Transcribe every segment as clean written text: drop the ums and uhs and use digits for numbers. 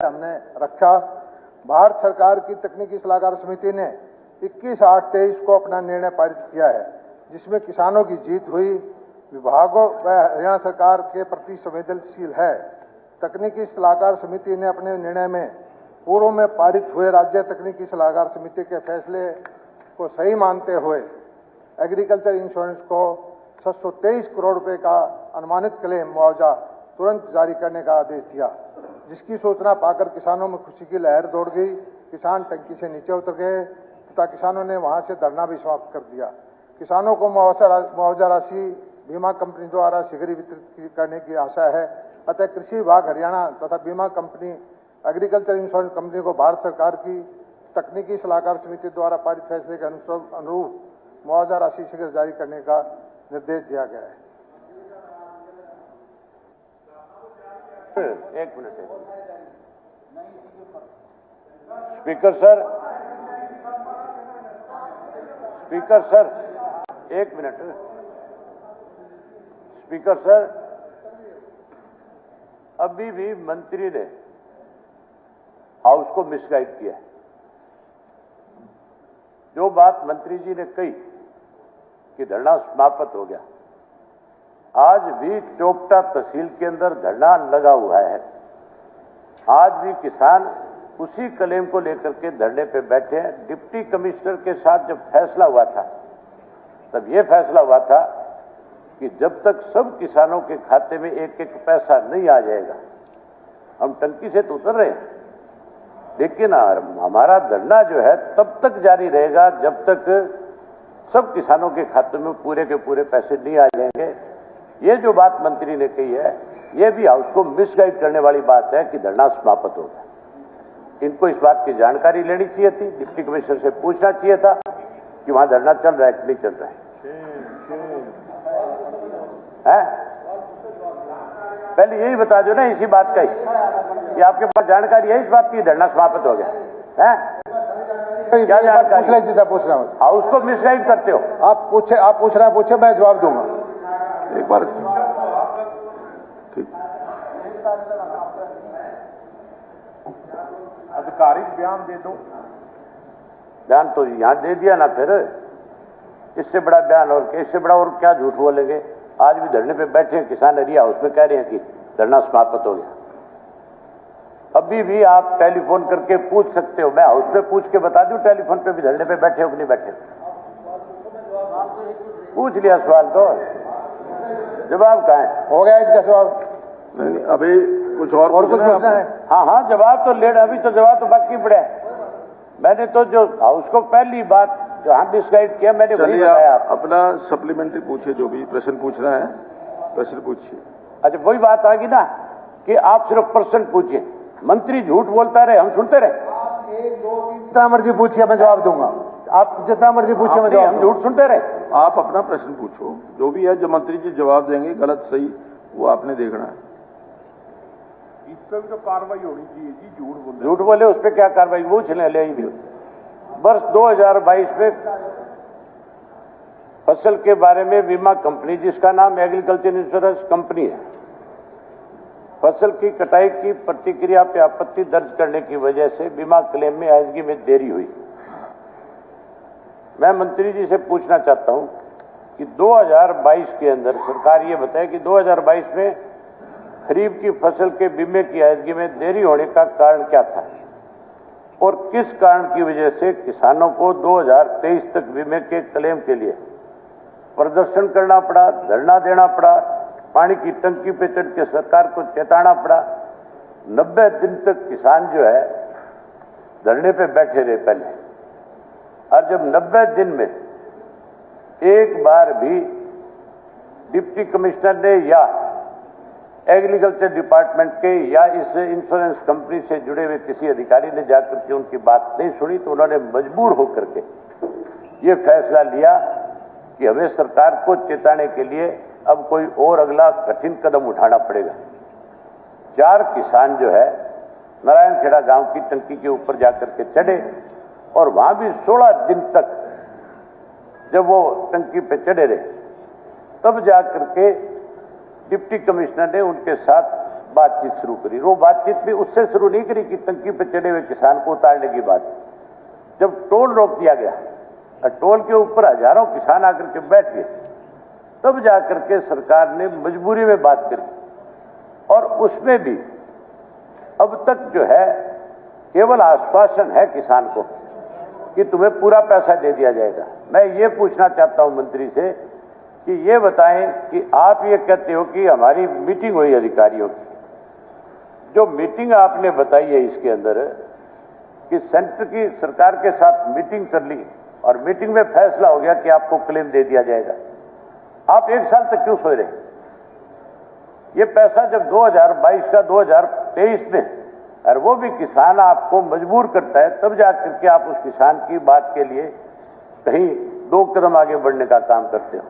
हमने रखा। भारत सरकार की तकनीकी सलाहकार समिति ने 21/8/23 को अपना निर्णय पारित किया है, जिसमें किसानों की जीत हुई। विभागों व हरियाणा सरकार के प्रति संवेदनशील है। तकनीकी सलाहकार समिति ने अपने निर्णय में पूर्व में पारित हुए राज्य तकनीकी सलाहकार समिति के फैसले को सही मानते हुए एग्रीकल्चर इंश्योरेंस को 723 करोड़ रुपए का अनुमानित क्लेम मुआवजा तुरंत जारी करने का आदेश दिया, जिसकी सूचना पाकर किसानों में खुशी की लहर दौड़ गई। किसान टंकी से नीचे उतर गए तथा किसानों ने वहां से धरना भी समाप्त कर दिया। किसानों को मुआवजा राशि बीमा कंपनी द्वारा शीघ्र वितरित करने की आशा है। अतः कृषि विभाग हरियाणा तथा बीमा कंपनी एग्रीकल्चर इंश्योरेंस कंपनी को भारत सरकार की तकनीकी सलाहकार समिति द्वारा पारित फैसले के अनुरूप मुआवजा राशि शीघ्र जारी करने का निर्देश दिया गया है। एक मिनट। स्पीकर सर, एक मिनट। स्पीकर सर, अभी भी मंत्री ने हाउस को मिसगाइड किया है। जो बात मंत्री जी ने कही कि धरना समाप्त हो गया, आज भी चोपटा तहसील के अंदर धरना लगा हुआ है। आज भी किसान उसी क्लेम को लेकर के धरने पे बैठे हैं। डिप्टी कमिश्नर के साथ जब फैसला हुआ था, तब यह फैसला हुआ था कि जब तक सब किसानों के खाते में एक एक पैसा नहीं आ जाएगा, हम टंकी से तो उतर रहे हैं, लेकिन हमारा धरना जो है तब तक जारी रहेगा जब तक सब किसानों के खाते में पूरे के पूरे पैसे नहीं आ जाएंगे। ये जो बात मंत्री ने कही है, ये भी हाउस को मिसगाइड करने वाली बात है कि धरना समाप्त होगा। इनको इस बात की जानकारी लेनी चाहिए थी, डिप्टी कमिश्नर से पूछना चाहिए था कि वहां धरना चल रहा है कि नहीं चल रहा है? पहले यही बता दो ना, इसी बात का कि आपके पास जानकारी है इस बात की धरना समाप्त हो गया है? क्या जानकारी? पूछ रहा हूँ, हाउस को मिसगाइड करते हो। आप पूछ रहे हैं, पूछे, मैं जवाब दूंगा एक बार। आधिकारिक बयान दे दो। बयान तो यहां दे दिया ना, फिर इससे बड़ा बयान और इससे बड़ा और क्या झूठ बोलेंगे। आज भी धरने पे बैठे हैं किसान एरिया हाउस में, कह रहे हैं कि धरना समाप्त हो गया। अभी भी आप टेलीफोन करके पूछ सकते हो, मैं हाउस पे पूछ के बता दूं टेलीफोन पे भी धरने पे बैठे हो कि नहीं बैठे। पूछ लिया सवाल, तो जवाब कहाँ है? हो गया इसका जवाब। नहीं, अभी कुछ और कुछ पूछना है? हाँ, जवाब तो ले, अभी तो जवाब तो बाकी पड़ा है। मैंने तो जो हाउस को पहली बात जहां मिसगाइड किया, मैंने वही बताया। अपना सप्लीमेंट्री पूछिए, जो भी प्रश्न पूछना है प्रश्न पूछिए। अच्छा, वही बात आ गई ना कि आप सिर्फ प्रश्न पूछिए, मंत्री झूठ बोलता रहे, हम सुनते रहे। जितना मर्जी पूछिए, मैं जवाब दूंगा। आप जितना मर्जी पूछिए, मैं जवाब। हम झूठ सुनते रहे। आप अपना प्रश्न पूछो, जो भी है, जो मंत्री जी जवाब देंगे गलत सही वो आपने देखना है। इस पर भी तो कार्रवाई होनी चाहिए जी। झूठ बोले उस पर क्या कार्रवाई? पूछ ले भी। वर्ष 2022 में फसल के बारे में बीमा कंपनी, जिसका नाम एग्रीकल्चर इंश्योरेंस कंपनी है, फसल की कटाई की प्रतिक्रिया पे आपत्ति दर्ज करने की वजह से बीमा क्लेम में अदायगी में देरी हुई। मैं मंत्री जी से पूछना चाहता हूं कि 2022 के अंदर सरकार ये बताए कि 2022 में खरीफ की फसल के बीमे की अदायगी में देरी होने का कारण क्या था और किस कारण की वजह से किसानों को 2023 तक बीमे के क्लेम के लिए प्रदर्शन करना पड़ा, धरना देना पड़ा, पानी की टंकी पे चढ़ के सरकार को चेताना पड़ा। 90 दिन तक किसान जो है धरने पे बैठे रहे पहले, और जब 90 दिन में एक बार भी डिप्टी कमिश्नर ने या एग्रीकल्चर डिपार्टमेंट के या इस इंश्योरेंस कंपनी से जुड़े हुए किसी अधिकारी ने जाकर के उनकी बात नहीं सुनी, तो उन्होंने मजबूर होकर के ये फैसला लिया कि हमें सरकार को चेताने के लिए अब कोई और अगला कठिन कदम उठाना पड़ेगा। 4 किसान जो है नारायणखेड़ा गांव की टंकी के ऊपर जाकर के चढ़े और वहां भी 16 दिन तक जब वो टंकी पे चढ़े रहे, तब जाकर के डिप्टी कमिश्नर ने उनके साथ बातचीत शुरू करी। वो बातचीत भी उससे शुरू नहीं करी कि टंकी पर चढ़े हुए किसान को उतारने की बात। जब टोल रोक दिया गया और टोल के ऊपर हजारों किसान आकर के बैठ गए, तब जाकर के सरकार ने मजबूरी में बात करी। और उसमें भी अब तक जो है केवल आश्वासन है किसान को कि तुम्हें पूरा पैसा दे दिया जाएगा। मैं ये पूछना चाहता हूं मंत्री से कि ये बताएं कि आप ये कहते हो कि हमारी मीटिंग हुई अधिकारियों की, जो मीटिंग आपने बताई है इसके अंदर कि सेंटर की सरकार के साथ मीटिंग कर ली और मीटिंग में फैसला हो गया कि आपको क्लेम दे दिया जाएगा। आप 1 साल तक क्यों सोए रहे? ये पैसा जब 2022 का 2023 में, और वो भी किसान आपको मजबूर करता है, तब जाकर के आप उस किसान की बात के लिए कहीं 2 कदम आगे बढ़ने का काम करते हो।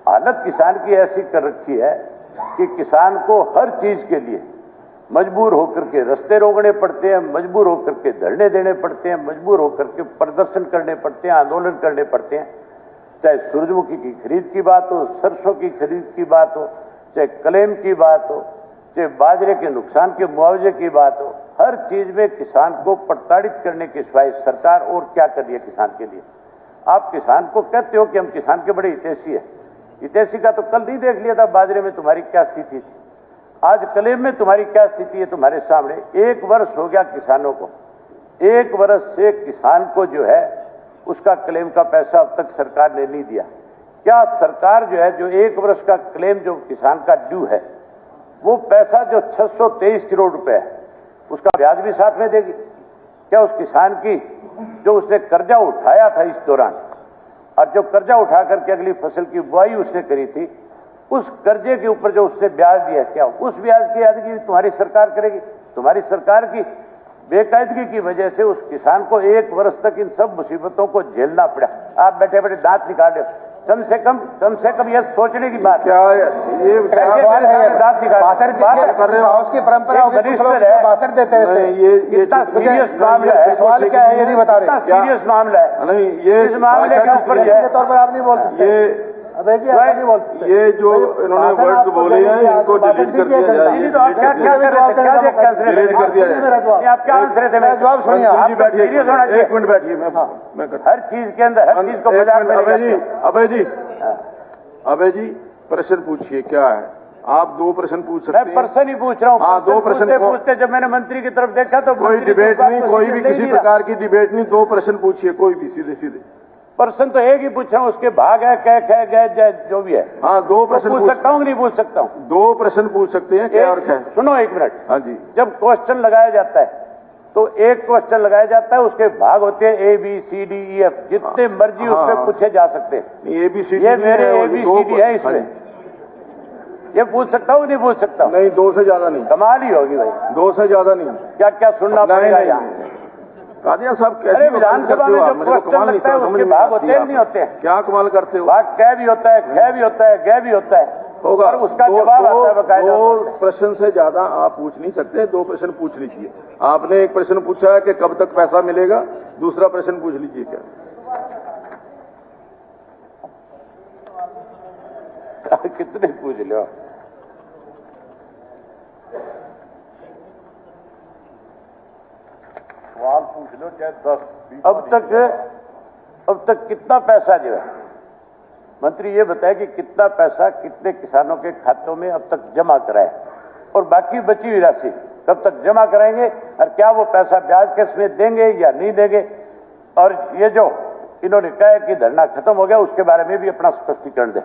हालत किसान की ऐसी कर रखी है कि किसान को हर चीज के लिए मजबूर होकर के रास्ते रोकने पड़ते हैं, मजबूर होकर के धरने देने पड़ते हैं, मजबूर होकर के प्रदर्शन करने पड़ते हैं, आंदोलन करने पड़ते हैं। चाहे सूरजमुखी की खरीद की बात हो, सरसों की खरीद की बात हो, चाहे क्लेम की बात हो, चाहे बाजरे के नुकसान के मुआवजे की बात हो, हर चीज में किसान को प्रताड़ित करने की सिवाय सरकार और क्या कर रही है किसान के लिए? आप किसान को कहते हो कि हम किसान के बड़े हितैषी हैं। हितैषी का तो कल नहीं देख लिया था बाजरे में तुम्हारी क्या स्थिति थी, आज क्लेम में तुम्हारी क्या स्थिति है तुम्हारे सामने। 1 वर्ष हो गया किसानों को, 1 वर्ष से किसान को जो है उसका क्लेम का पैसा अब तक सरकार ने नहीं दिया। क्या सरकार जो है जो 1 वर्ष का क्लेम जो किसान का ड्यू है, वो पैसा जो 623 करोड़ रुपए है, उसका ब्याज भी साथ में देगी? क्या उस किसान की जो उसने कर्जा उठाया था इस दौरान, और जो कर्जा उठा करके अगली फसल की बुआई उसने करी थी, उस कर्जे के ऊपर जो उसने ब्याज दिया, क्या उस ब्याज की अदायगी तुम्हारी सरकार करेगी? तुम्हारी सरकार की बेकायदगी की वजह से उस किसान को 1 वर्ष तक इन सब मुसीबतों को झेलना पड़ा। आप बैठे बैठे दांत निकाल रहे हो। कम से कम यह सोचने की बात क्या ये सवाल है, दांत निकाल कर रहे हो, उसकी परंपरा भाषण देते रहते हैं। ये सीरियस मामला है। सवाल क्या है ये नहीं बता रहे। सीरियस मामला है। नहीं, ये इस मामले के ऊपर के तौर पर आप नहीं बोल सकते। ये अबे जी आप नहीं बोल सकते। ये जो इन्होंने वर्ड बोले हैं इनको डिलीट कर दिया जाए। तो आप क्या कर रहे थे? क्या डिलीट कर दिया जाए। आप क्या आंसर रहे थे? जवाब सुनिए। आप बैठिए, सीरियस होना चाहिए। 1 मिनट बैठिए। मैं हर चीज के अंदर हर चीज को बाजार में अबे जी प्रश्न पूछिए, क्या है? आप 2 प्रश्न पूछ सकते हैं। मैं प्रश्न ही पूछ रहा हूँ। हाँ, 2 प्रश्न पूछते जब मैंने मंत्री की तरफ देखा तो कोई डिबेट नहीं, कोई भी किसी प्रकार की डिबेट नहीं। 2 प्रश्न पूछिए, कोई भी सीधे सीधे। प्रश्न तो एक ही पूछ रहा हूँ, उसके भाग है, कह गए जो भी है। हाँ, 2 प्रश्न पूछ सकता हूँ कि नहीं पूछ सकता हूँ? 2 प्रश्न पूछ सकते हैं, क्या और क्या? सुनो 1 मिनट। हाँ जी। जब क्वेश्चन लगाया जाता है तो एक क्वेश्चन लगाया जाता है, उसके भाग होते हैं ABCDEF, जितने मर्जी उसमें पूछे जा सकते हैं। ABCD ये मेरे ABCD है इसमें। ये पूछ सकता हूँ नहीं पूछ सकता? नहीं, 2 से ज्यादा नहीं। कमाल ही होगी भाई, 2 से ज्यादा नहीं। क्या क्या सुनना पड़ेगा यहाँ? कादिया साहब कैसे? अरे विधानसभा में जो क्वेश्चन लगता है उसके भाग होते हैं नहीं होते हैं? क्या कमाल करते हो? भाग कै भी होता है, खे भी होता है, गै भी होता है, होगा। और उसका जवाब आता है बकायदा। 2 प्रश्न से ज्यादा आप पूछ नहीं सकते। 2 प्रश्न पूछ लीजिए। आपने एक प्रश्न पूछा है कि कब तक पैसा मिलेगा, दूसरा प्रश्न पूछ लीजिए। क्या कितने पूछ लो? सवाल पूछ लो, चाहे 10-20। अब तक कितना पैसा जो है, मंत्री ये बताए कि कितना पैसा कितने किसानों के खातों में अब तक जमा कराए, और बाकी बची हुई राशि कब तक जमा कराएंगे, और क्या वो पैसा ब्याज के समेत देंगे या नहीं देंगे? और ये जो इन्होंने कहा कि धरना खत्म हो गया, उसके बारे में भी अपना स्पष्टीकरण दें।